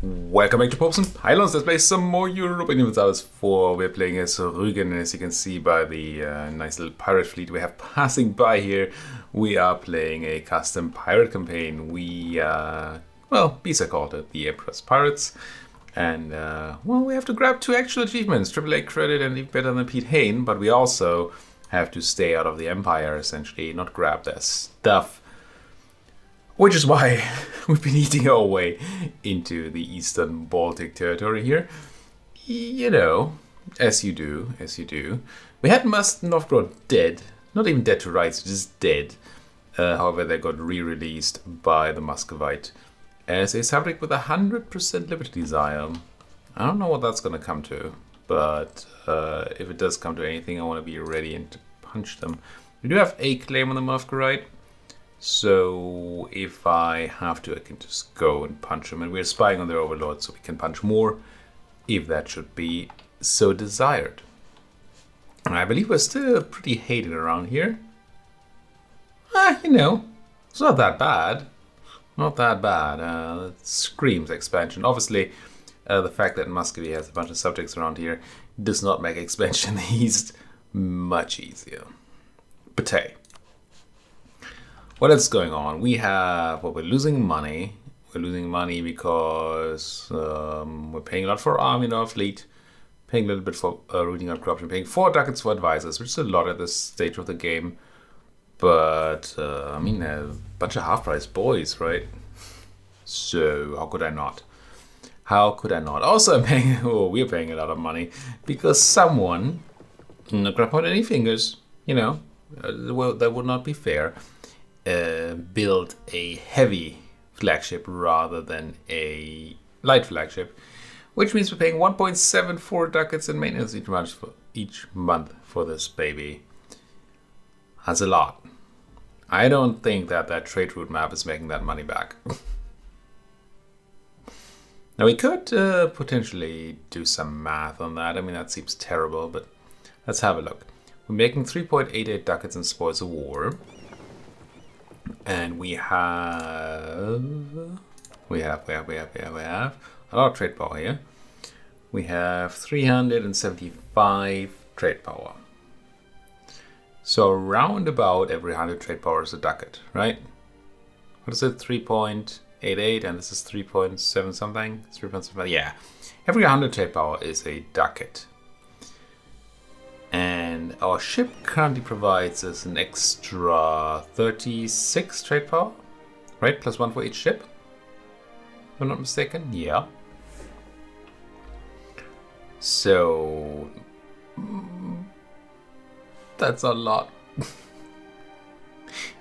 Welcome back to Popes and Pylons. Let's play some more Europa Universalis IV. We're playing as Rügen, and as you can see by the nice little pirate fleet we have passing by here, we are playing a custom pirate campaign. We, bisaVCI called it, the Emperor's Pirates. And, we have to grab 2 actual achievements, AAA Credit and EUIV better than Piet Heyn, but we also have to stay out of the Empire, essentially, not grab their stuff. Which is why we've been eating our way into the Eastern Baltic territory here. You know, as you do. We had Novgorod dead. Not even dead to rights, just dead. However, they got re-released by the Muscovite as a subject with 100% liberty desire. I don't know what that's going to come to, but if it does come to anything, I want to be ready and to punch them. We do have a claim on the Muscovite. So if I have to, I can just go and punch them. And we're spying on their overlord, so we can punch more if that should be so desired. And I believe we're still pretty hated around here. It's not that bad. Not that bad. It screams expansion. Obviously, the fact that Muscovy has a bunch of subjects around here does not make expansion in the east much easier. But hey. What else is going on? We're losing money. We're losing money because we're paying a lot for our army and our fleet, paying a little bit for rooting out corruption, paying 4 ducats for advisors, which is a lot at this stage of the game. But, a bunch of half-price boys, right? So, how could I not? Also, we're paying a lot of money because someone, not gonna point any fingers, that would not be fair. Build a heavy flagship rather than a light flagship, which means we're paying 1.74 ducats in maintenance each month for this baby. That's a lot. I don't think that trade route map is making that money back. Now we could potentially do some math on that. That seems terrible, but let's have a look. We're making 3.88 ducats in spoils of war. And we have a lot of trade power here. We have 375 trade power. So round about every 100 trade power is a ducat, right? What is it? 3.88 and this is 3.7 something? 3.7, yeah. Every 100 trade power is a ducat. And our ship currently provides us an extra 36 trade power, right? Plus 1 for each ship, if I'm not mistaken. Yeah. So that's a lot.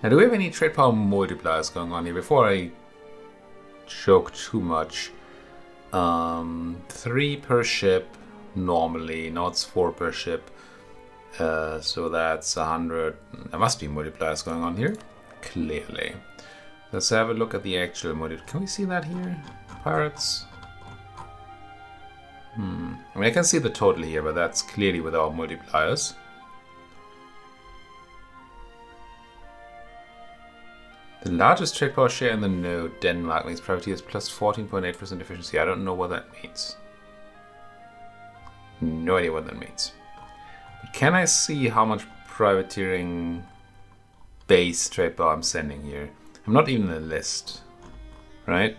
Now, do we have any trade power multipliers going on here? Before I choke too much, 3 per ship normally. Now it's 4 per ship. So that's 100. There must be multipliers going on here. Clearly. Let's have a look at the actual multiplier. Can we see that here? Pirates. I can see the total here, but that's clearly without multipliers. The largest trade power share in the node, Denmark, makes privateers plus 14.8% efficiency. I don't know what that means. No idea what that means. Can I see how much privateering base trade power I'm sending here? I'm not even in the list, right?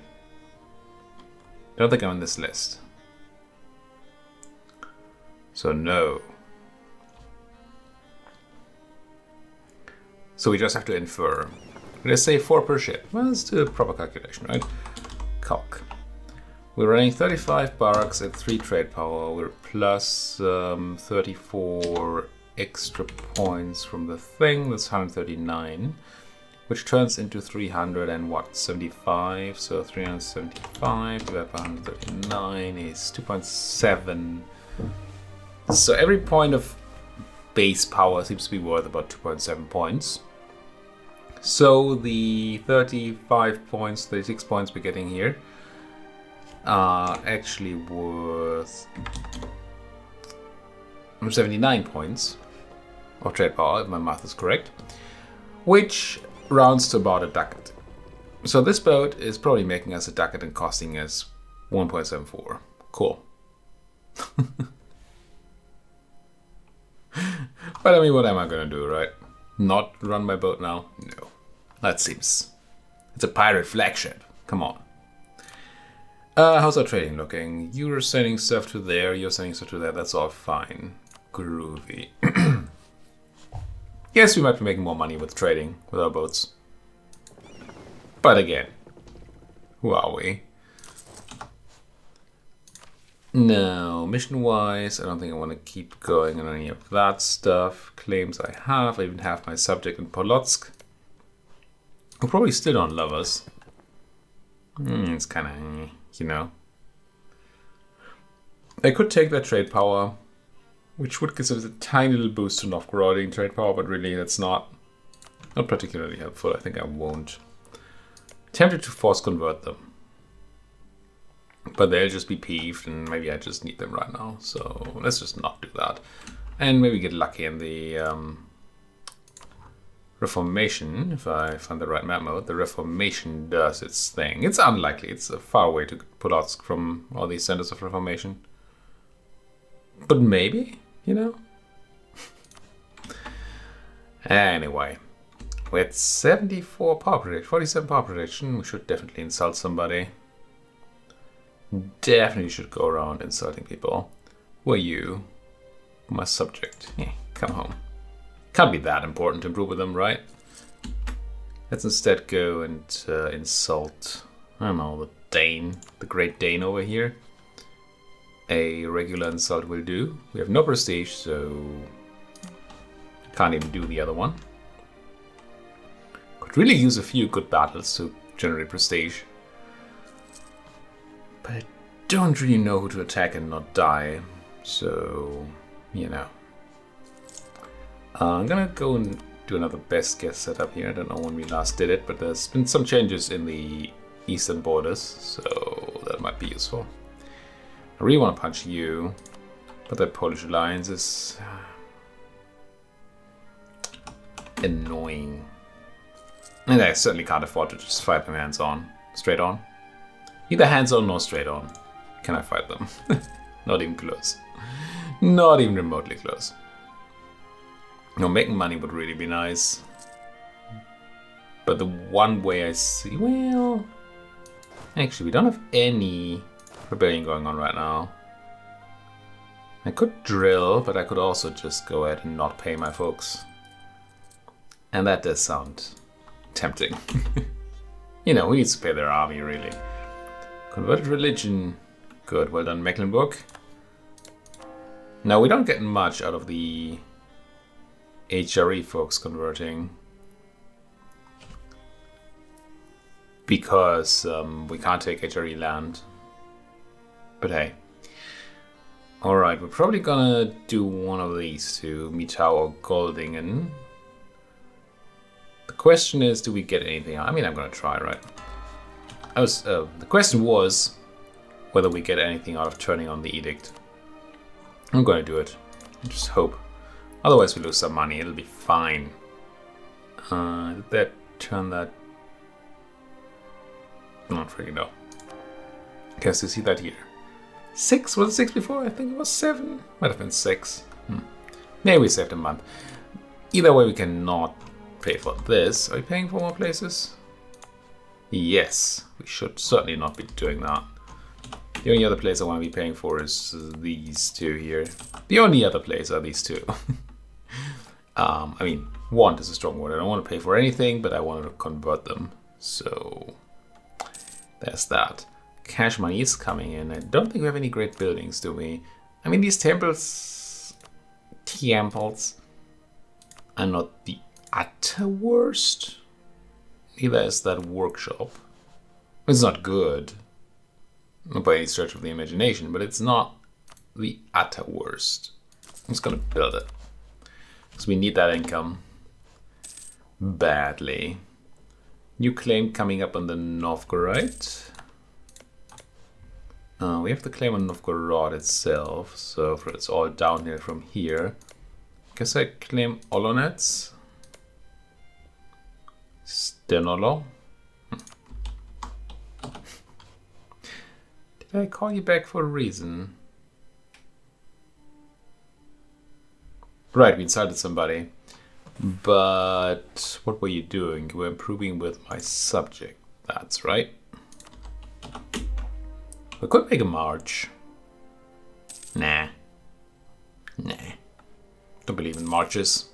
I don't think I'm in this list. So no. So we just have to infer. Let's say 4 per ship. Well, let's do a proper calculation, right? Calc. We're running 35 barracks at 3 trade power. We're plus 34 extra points from the thing. That's 139, which turns into 375. So 375 divided by 139 is 2.7. So every point of base power seems to be worth about 2.7 points. So the 36 points we're getting here are actually worth 79 points of trade power, if my math is correct, which rounds to about a ducat. So this boat is probably making us a ducat and costing us 1.74. Cool. But I mean, what am I gonna do, right? Not run my boat now? No. That seems... It's a pirate flagship. Come on. How's our trading looking? You're sending stuff to there, you're sending stuff to there. That's all fine. Groovy. Yes, we might be making more money with trading with our boats. But again, who are we? No, mission-wise, I don't think I want to keep going on any of that stuff. Claims I even have my subject in Polotsk. Who probably still don't love us. It's kind of, you know. I could take that trade power, which would give us a tiny little boost to Novgorod trade power, but really that's not particularly helpful. I think I won't. Tempted to force convert them. But they'll just be peeved, and maybe I just need them right now. So let's just not do that. And maybe get lucky in the Reformation, if I find the right map mode. The Reformation does its thing. It's unlikely. It's a far way to Polotsk from all these centers of Reformation. But maybe, you know? Anyway, with 74 power protection, 47 power protection, we should definitely insult somebody. Definitely should go around insulting people. Who are you? My subject. Yeah, come home. Can't be that important to improve with them, right? Let's instead go and insult, I don't know, the Dane, the Great Dane over here. A regular insult will do. We have no prestige, so can't even do the other one. Could really use a few good battles to generate prestige. But I don't really know who to attack and not die, so, you know. I'm gonna go and do another best guess setup here. I don't know when we last did it, but there's been some changes in the eastern borders, so that might be useful. I really want to punch you, but that Polish alliance is annoying. And I certainly can't afford to just fight them hands-on, straight on. Neither hands-on nor straight on can I fight them. Not even close. Not even remotely close. No, making money would really be nice. But the one way I see... Well... Actually, we don't have any rebellion going on right now. I could drill, but I could also just go ahead and not pay my folks. And that does sound tempting. You know, who needs to pay their army, really? Converted religion. Good, well done, Mecklenburg. Now, we don't get much out of the HRE folks converting. Because we can't take HRE land. But hey. Alright, we're probably gonna do one of these two, Mitau or Goldingen. The question is, do we get anything? I mean, I'm gonna try, right? The question was whether we get anything out of turning on the edict. I'm gonna do it. Just hope. Otherwise we lose some money, it'll be fine. Did that turn that? Not freaking know. Guess you see that here. 6? Was it 6 before? I think it was 7. Might have been 6. Maybe we saved a month. Either way, we cannot pay for this. Are we paying for more places? Yes. We should certainly not be doing that. The only other place I want to be paying for is these two here. The only other place are these two. I mean, want is a strong word. I don't want to pay for anything, but I want to convert them. So there's that. Cash money is coming in. I don't think we have any great buildings, do we? I mean, these temples are not the utter worst. Neither is that workshop. It's not good, not by any stretch of the imagination, but it's not the utter worst. I'm just gonna build it because we need that income badly. New claim coming up on the Novgorod. We have the claim on Novgorod itself, so it's all downhill from here. Guess I claim Olonets. Stenolo. Did I call you back for a reason? Right, we insulted somebody. But what were you doing? You were improving with my subject. That's right. We could make a march. Nah. Don't believe in marches.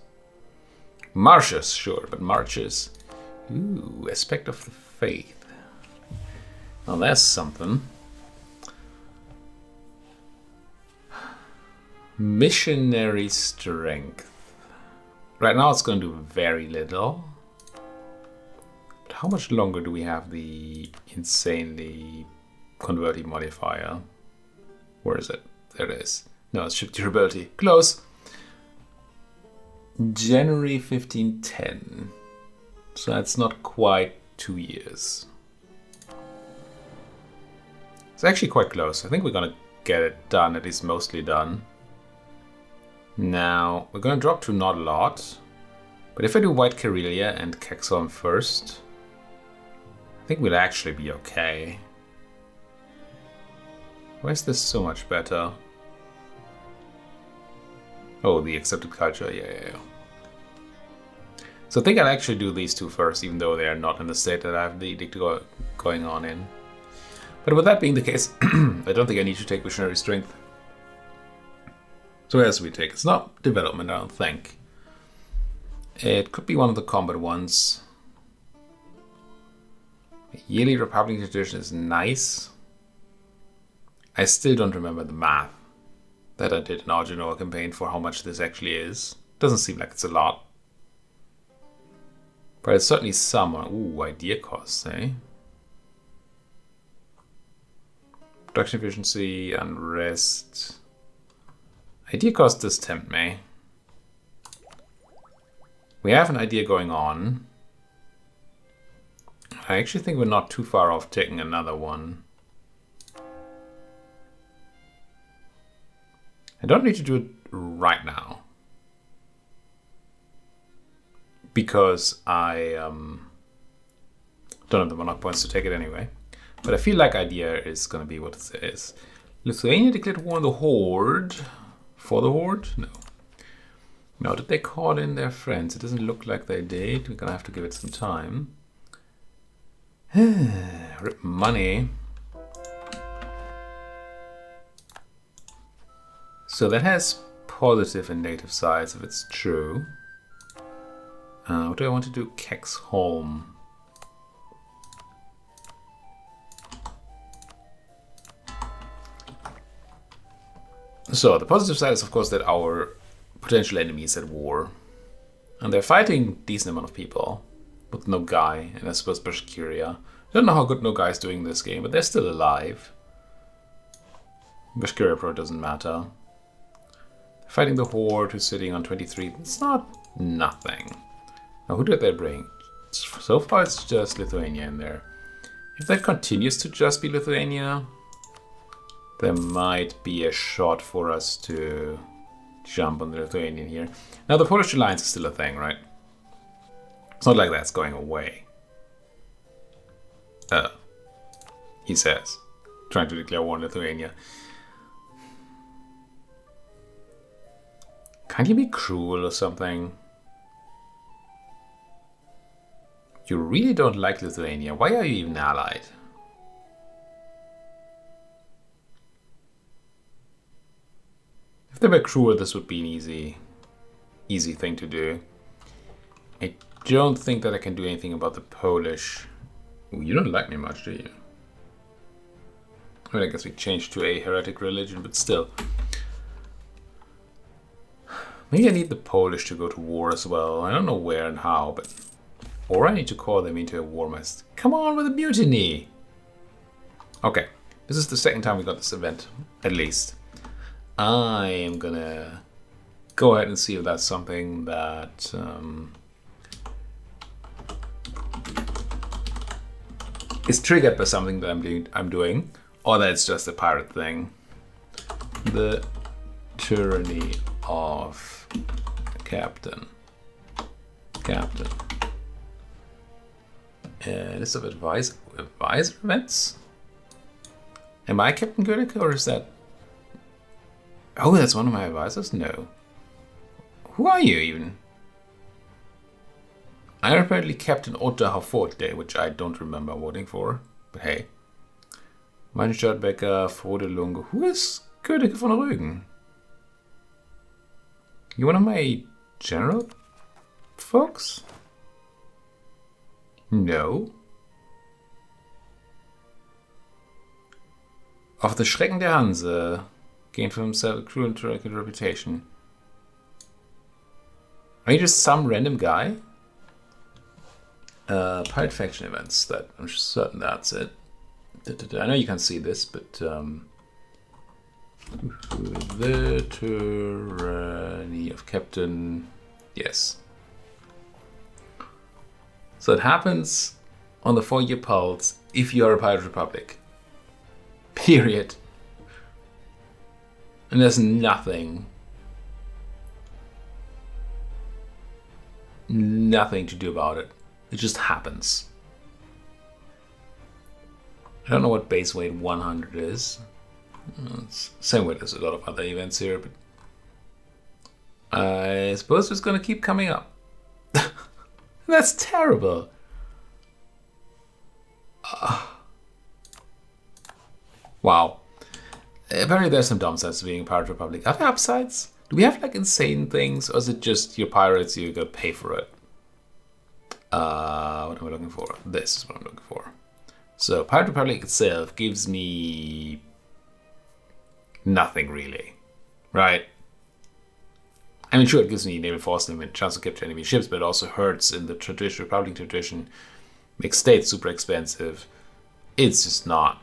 Marches, sure, but marches. Ooh, aspect of the faith. Now that's something. Missionary strength. Right now it's going to do very little. But how much longer do we have the insanely converting modifier? Where is it? There it is. No, it's ship durability. Close. January 1510. So that's not quite 2 years. It's actually quite close. I think we're going to get it done, at least mostly done. Now, we're going to drop to not a lot. But if I do White Karelia and Kexholm first, I think we'll actually be okay. Why is this so much better? Oh, the accepted culture, yeah. So I think I'll actually do these two first, even though they are not in the state that I have the edict going on in. But with that being the case, I don't think I need to take Missionary Strength. So where else do we take? It's not development, I don't think. It could be one of the combat ones. Yearly Republican tradition is nice. I still don't remember the math that I did in our Genoa campaign for how much this actually is. Doesn't seem like it's a lot. But it's certainly some. Ooh, idea costs, eh? Production efficiency, unrest. Idea cost does tempt me. We have an idea going on. I actually think we're not too far off taking another one. I don't need to do it right now. Because I don't have the monarch points to take it anyway. But I feel like idea is going to be what it is. Lithuania declared war on the Horde. For the Horde? No. No, did they call in their friends? It doesn't look like they did. We're going to have to give it some time. Rip money. So that has positive and negative sides if it's true. What do I want to do? Kexholm. So the positive side is of course that our potential enemy is at war. And they're fighting a decent amount of people. With no guy, and I suppose Bashkiria. I don't know how good no guy is doing this game, but they're still alive. Bashkiria probably doesn't matter. Fighting the Horde who's sitting on 23. It's not nothing. Now who did they bring? So far it's just Lithuania in there. If that continues to just be Lithuania, there might be a shot for us to jump on the Lithuanian here. Now the Polish alliance is still a thing, right? It's not like that's going away. He says, trying to declare war on Lithuania. Can't you be cruel or something? You really don't like Lithuania. Why are you even allied? If they were cruel, this would be an easy thing to do. I don't think that I can do anything about the Polish. Ooh, you don't like me much, do you? I mean, I guess we changed to a heretic religion, but still. Maybe I need the Polish to go to war as well. I don't know where and how, but... Or I need to call them into a war mess. Come on with a mutiny! Okay, this is the second time we got this event, at least. I am gonna go ahead and see if that's something that is triggered by something that I'm doing, or that it's just a pirate thing. The tyranny of Captain. List of advisor events. Am I Captain Gödeke or is that... Oh, that's one of my advisors? No. Who are you even? I'm apparently Captain Otto Haforte, which I don't remember voting for. But hey. Mein Stadtbecker, Frode Lunge. Who is Gödeke von Rügen? You one of my general folks? No. Auf the Schrecken der Hanse. Gained for himself a cruel and tragic reputation. Are you just some random guy? Pirate faction events. That I'm certain that's it. I know you can't see this, but the tyranny of Captain. Yes. So it happens on the 4-year pulse if you are a Pirate Republic. Period. And there's nothing to do about it. It just happens. I don't know what base weight 100 is. It's same weight as a lot of other events here, but I suppose it's gonna keep coming up. That's terrible. Wow. Apparently there's some downsides to being a Pirate Republic. Are there upsides? Do we have like insane things, or is it just you're pirates, you gotta pay for it? What am I looking for? This is what I'm looking for. So Pirate Republic itself gives me nothing really, right? I mean, sure, it gives me naval force limit, chance to capture enemy ships, but it also hurts in the Republic tradition, makes states super expensive. It's just not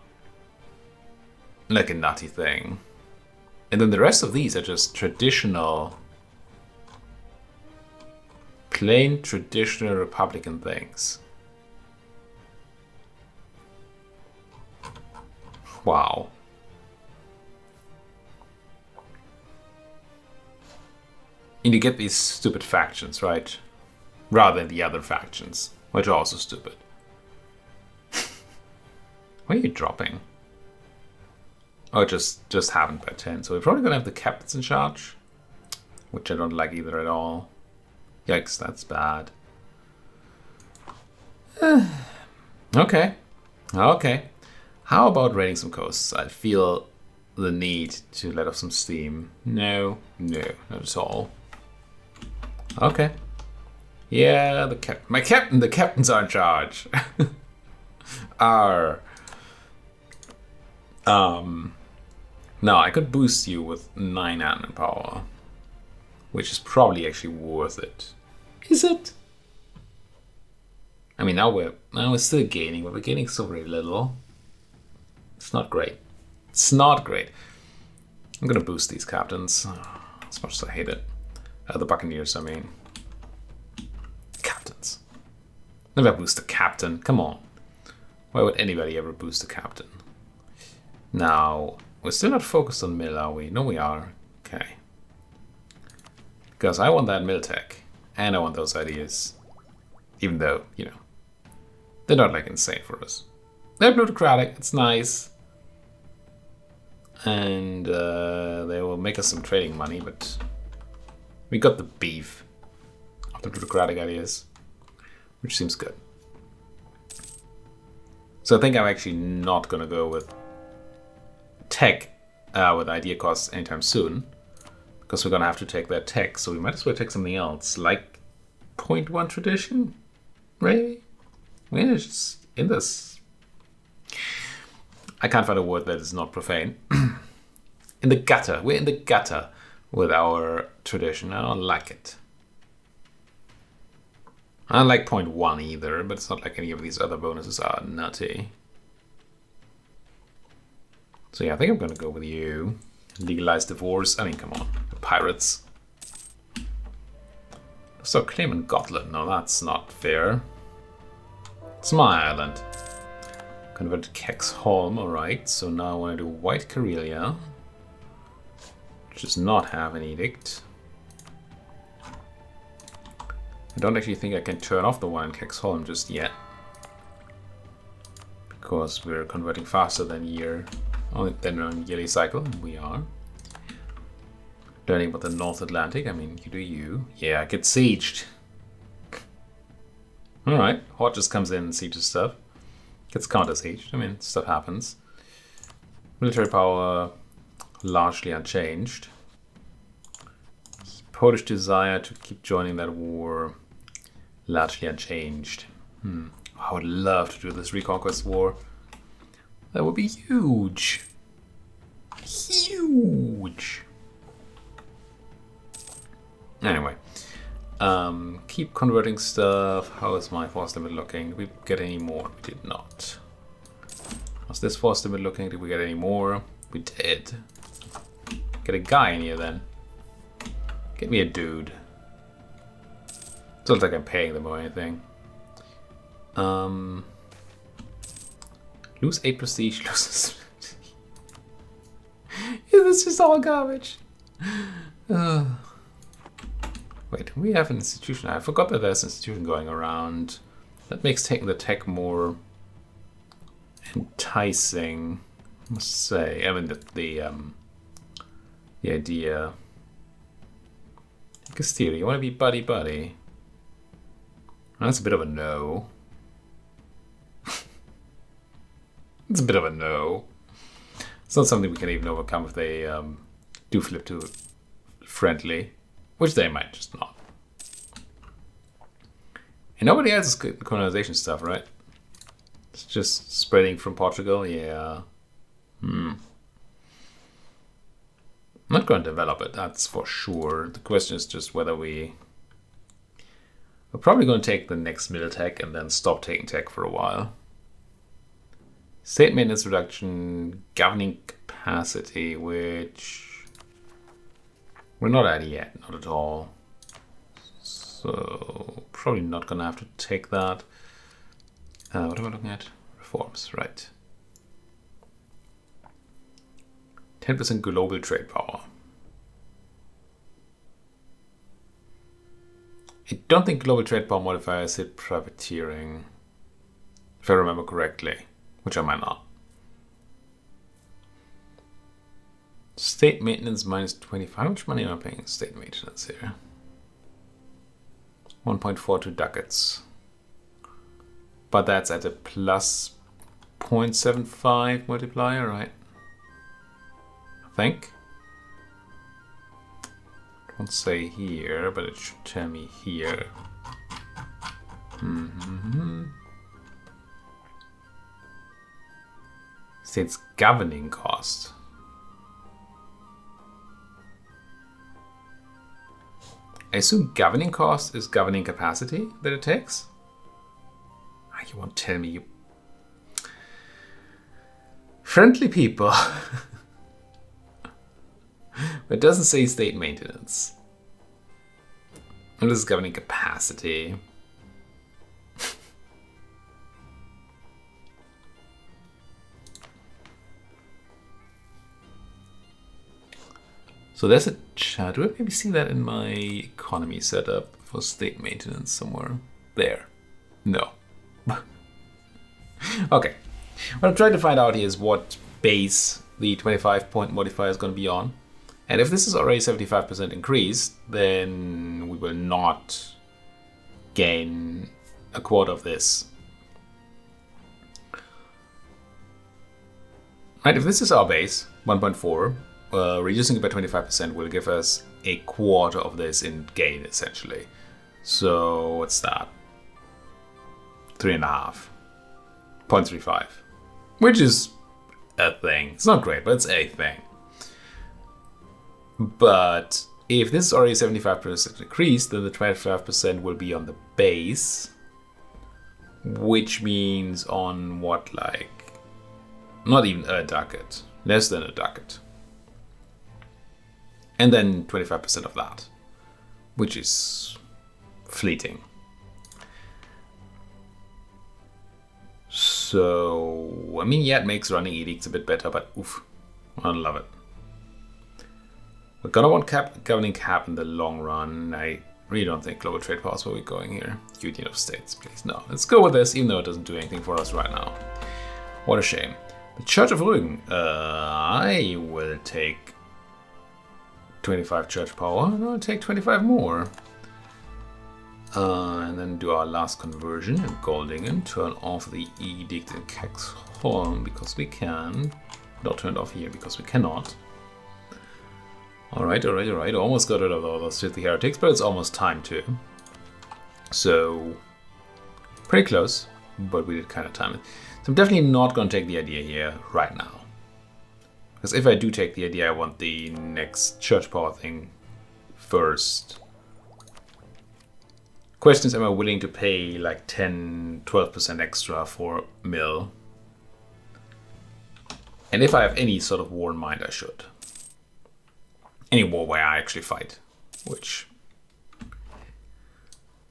like a nutty thing. And then the rest of these are just traditional, plain traditional Republican things. Wow. And you get these stupid factions, right? Rather than the other factions, which are also stupid. Why are you dropping? Oh, just happened by 10. So we're probably gonna have the captains in charge, which I don't like either at all. Yikes, that's bad. Okay. How about raiding some coasts? I feel the need to let off some steam. No, not at all. Okay. Yeah, the captains are in charge. Arr. Now I could boost you with 9 admin power, which is probably actually worth it. Is it? I mean, now we're still gaining, but we're gaining so very little. It's not great. It's not great. I'm gonna boost these captains, as much as I hate it. The Buccaneers, I mean. Captains. Never boost a captain. Come on. Why would anybody ever boost a captain? Now, we're still not focused on mill, are we? No, we are. Okay. Because I want that mill tech. And I want those ideas. Even though, you know, they're not like insane for us. They're plutocratic. It's nice. And they will make us some trading money, but we got the beef of the plutocratic ideas, which seems good. So I think I'm actually not gonna go with tech with idea costs anytime soon, because we're gonna have to take that tech, so we might as well take something else, like 0.1 tradition, right? We're just in this. I can't find a word that is not profane. In the gutter. We're in the gutter with our tradition. I don't like it. I don't like 0.1 either, but it's not like any of these other bonuses are nutty. So yeah, I think I'm gonna go with you. Legalize divorce. I mean, come on. The pirates. So claiming Gotland. No, that's not fair. It's my island. Convert to Kexholm, alright. So now I want to do White Karelia. Which does not have an edict. I don't actually think I can turn off the one in Kexholm just yet. Because we're converting faster than year then on yearly cycle, and we are. Learning about the North Atlantic, I mean, you do you. Yeah, get sieged. Alright, Horde just comes in and sieges stuff. Gets counter-sieged, I mean, stuff happens. Military power, largely unchanged. Polish desire to keep joining that war, largely unchanged. I would love to do this Reconquest War. That would be huge. Huge. Anyway, keep converting stuff. How is my force limit looking? Did we get any more? We did not. How's this force limit looking? Did we get any more? We did. Get a guy in here then. Get me a dude. It's not like I'm paying them or anything. Lose 8 prestige, lose. This is all garbage. Wait, we have an institution. I forgot that there's an institution going around. That makes taking the tech more enticing, I must say. I mean, the idea. Castile, you want to be buddy-buddy? That's a bit of a no. It's a bit of a no. It's not something we can even overcome if they do flip to friendly. Which they might just not. And nobody else is colonization stuff, right? It's just spreading from Portugal, yeah. I'm not going to develop it, that's for sure. The question is just whether we're probably going to take the next middle tech and then stop taking tech for a while. State maintenance reduction, governing capacity, which we're not at yet, not at all. So probably not gonna have to take that. What am I looking at? Reforms, right. 10% global trade power. I don't think global trade power modifiers hit privateering, if I remember correctly, which I might not. State maintenance minus 25. How much money am I paying in state maintenance here? 1.42 ducats. But that's at a plus 0.75 multiplier, right? I think. It won't say here, but it should tell me here. State's governing cost. I assume governing cost is governing capacity that it takes? You won't tell me, you friendly people. But it doesn't say state maintenance. And this is governing capacity. So there's a chat. Do I maybe see that in my economy setup for state maintenance somewhere? There. No. Okay. What I'm trying to find out here is what base the 25-point modifier is going to be on. And if this is already 75% increased, then we will not gain a quarter of this. Right, if this is our base, 1.4, reducing it by 25% will give us a quarter of this in gain, essentially. So what's that? 3.5. 0.35. Which is a thing. It's not great, but it's a thing. But if this is already 75% increased, then the 25% will be on the base. Which means on what, like, not even a ducat. Less than a ducat. And then 25% of that, which is fleeting. So, I mean, yeah, it makes running edicts a bit better, but oof, I don't love it. We're gonna want governing cap in the long run. I really don't think global trade power is where we're going here. Union of States, please. No, let's go with this, even though it doesn't do anything for us right now. What a shame. The Church of Rügen. I will take 25 church power, and I'll take 25 more. And then do our last conversion in Goldingen. Turn off the edict in Kexholm because we can. Not turned off here because we cannot. Alright. Almost got rid of all those 50 heretics, but it's almost time to. So, pretty close, but we did kind of time it. So I'm definitely not going to take the idea here right now. Because if I do take the idea, I want the next church power thing first. Question is, am I willing to pay like 10-12% extra for mill? And if I have any sort of war in mind, I should. Any war where I actually fight. Which...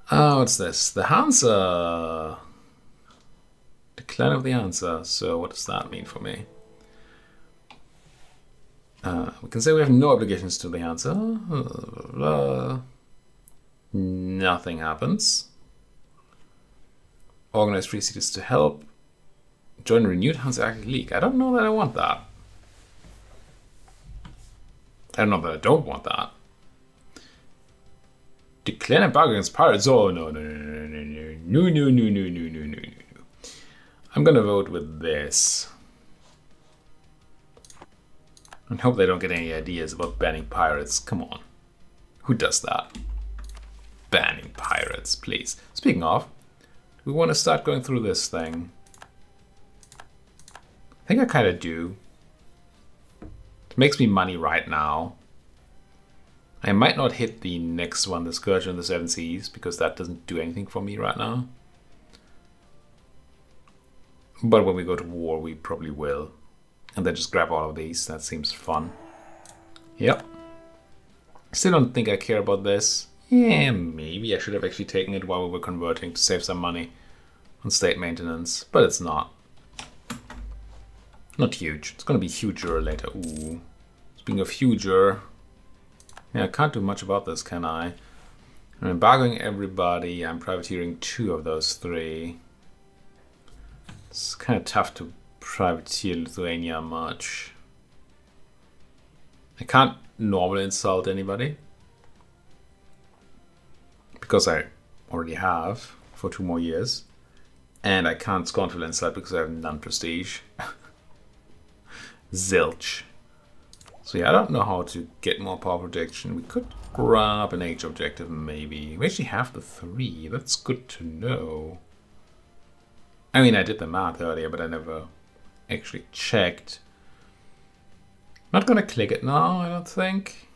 what's this? The Hansa... Decline of the Hansa. So what does that mean for me? We can say we have no obligations to the Hansa. Nothing happens. Organize free cities to help. Join renewed Hanseatic League. I don't know that I want that. I don't know that I don't want that. Declare an embargo against pirates. Oh, no. I'm gonna vote with this. And hope they don't get any ideas about banning pirates. Come on. Who does that? Banning pirates, please. Speaking of, we want to start going through this thing. I think I kind of do. It makes me money right now. I might not hit the next one, the Scourge on the Seven Seas, because that doesn't do anything for me right now. But when we go to war, we probably will. And then just grab all of these. That seems fun. Yep. Still don't think I care about this. Yeah, maybe I should have actually taken it while we were converting to save some money on state maintenance. But it's not. Not huge. It's going to be huger later. Ooh. Speaking of huger... Yeah, I can't do much about this, can I? I'm embargoing everybody. I'm privateering 2 of those 3. It's kind of tough to privateer Lithuania much. I can't normally insult anybody. Because I already have for 2 more years. And I can't scornfully insult because I have none prestige. Zilch. So yeah, I don't know how to get more power protection. We could grab an age objective maybe. We actually have the 3. That's good to know. I mean, I did the math earlier, but I never actually checked. Not gonna click it now, I don't think.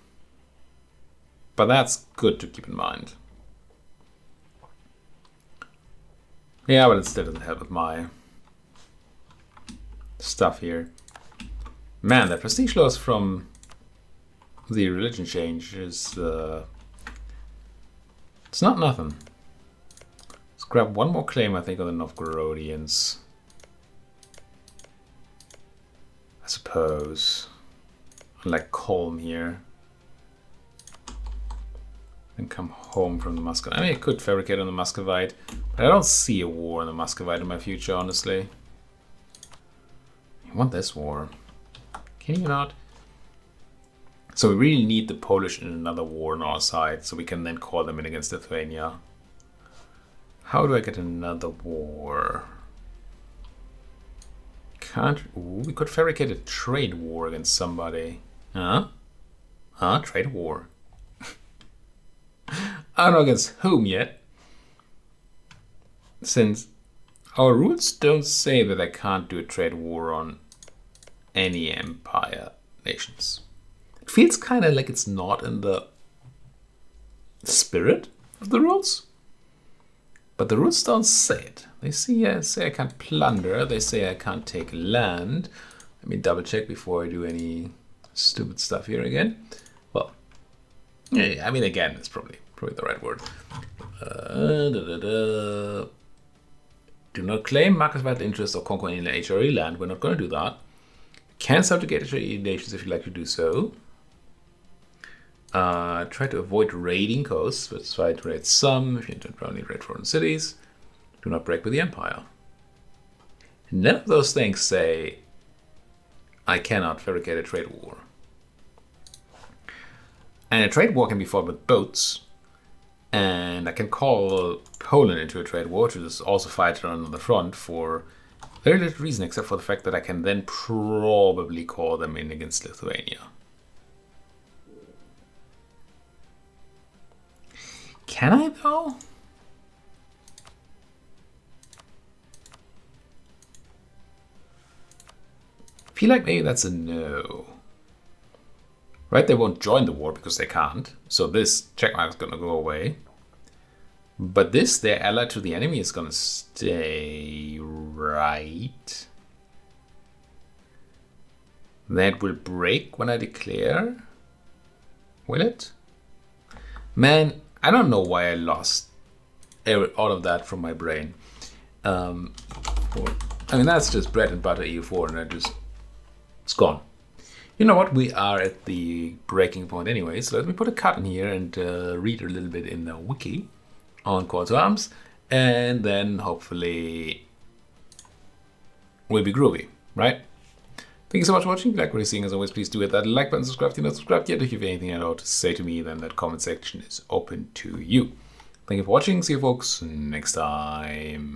But that's good to keep in mind. Yeah, but it still doesn't help with my stuff here. Man, the prestige loss from the religion change is... it's not nothing. Let's grab one more claim, I think, on the Novgorodians. I suppose. Like Kolm here. And come home from the Muscovite. I mean, I could fabricate on the Muscovite, but I don't see a war on the Muscovite in my future, honestly. I want this war. Can you not? So we really need the Polish in another war on our side, so we can then call them in against Lithuania. How do I get another war? Can't... Ooh, we could fabricate a trade war against somebody. Huh? Huh? Trade war. I don't know against whom yet. Since our rules don't say that I can't do a trade war on any empire nations. It feels kind of like it's not in the spirit of the rules. But the rules don't say it. They say I can't plunder. They say I can't take land. Let me double check before I do any stupid stuff here again. Well, yeah, I mean, again, it's probably the right word. Do not claim market vital interest or conquer any HRE land. We're not going to do that. Can subjugate HRE nations if you'd like to do so. Try to avoid raiding coasts, but try to raid some. If you intend to only raid foreign cities, do not break with the empire. None of those things say I cannot fabricate a trade war. And a trade war can be fought with boats. And I can call Poland into a trade war to just also fight on the front for very little reason, except for the fact that I can then probably call them in against Lithuania. Can I though? I feel like maybe that's a no. Right, they won't join the war because they can't. So this checkmark is going to go away. But this, their ally to the enemy, is going to stay, right? That will break when I declare. Will it? Man, I don't know why I lost all of that from my brain. I mean, that's just bread and butter EU4, and it's gone. You know what? We are at the breaking point anyway, so let me put a cut in here and read a little bit in the wiki on call to arms, and then hopefully we'll be groovy, right? Thank you so much for watching. If you like what you're seeing, as always, please do hit that like button, subscribe if you're not subscribed yet. If you have anything at all to say to me, then that comment section is open to you. Thank you for watching. See you folks next time.